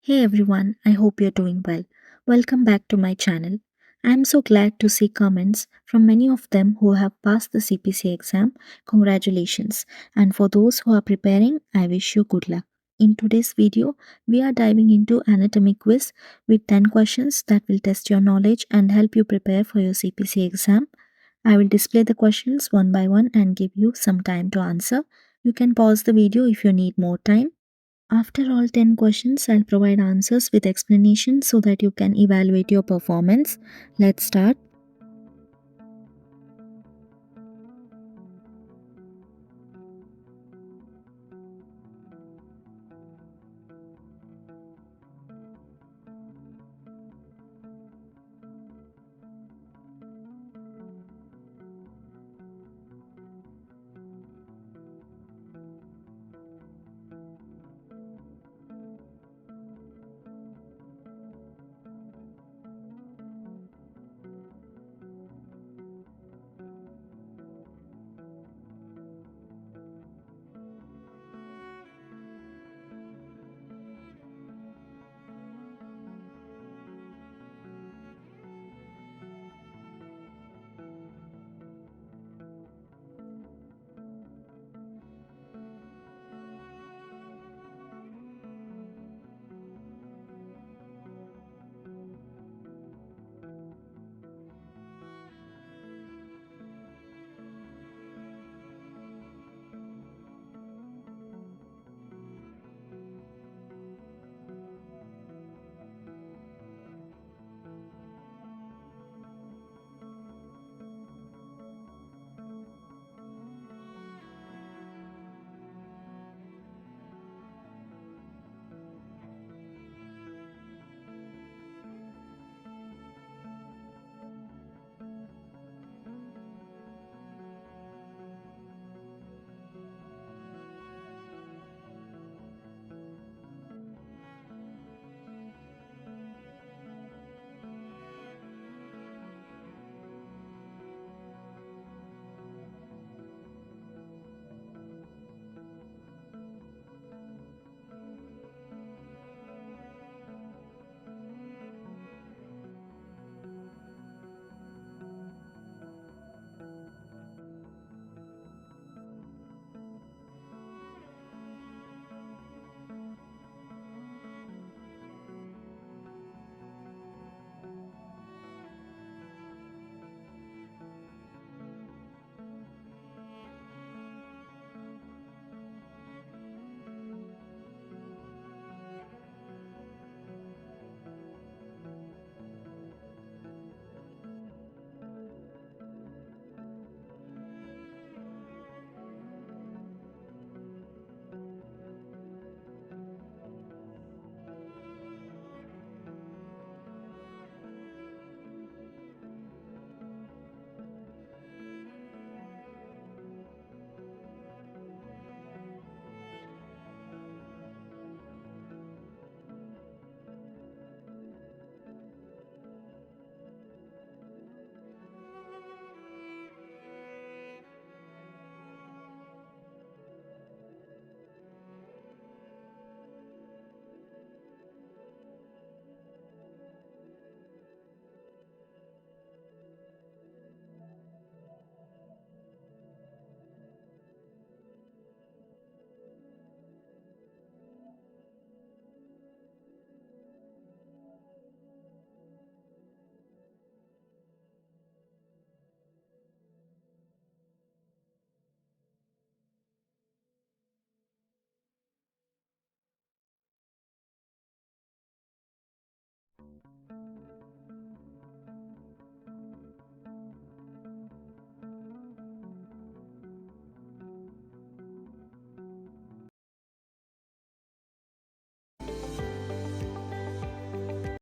Hey everyone, I hope you're doing well. Welcome back to my channel. I'm so glad to see comments from many of them who have passed the CPC exam. Congratulations. And for those who are preparing, I wish you good luck. In today's video, we are diving into anatomy quiz with 10 questions that will test your knowledge and help you prepare for your CPC exam. I will display the questions one by one and give you some time to answer. You can pause the video if you need more time. After all 10 questions, I'll provide answers with explanation so that you can evaluate your performance. Let's start.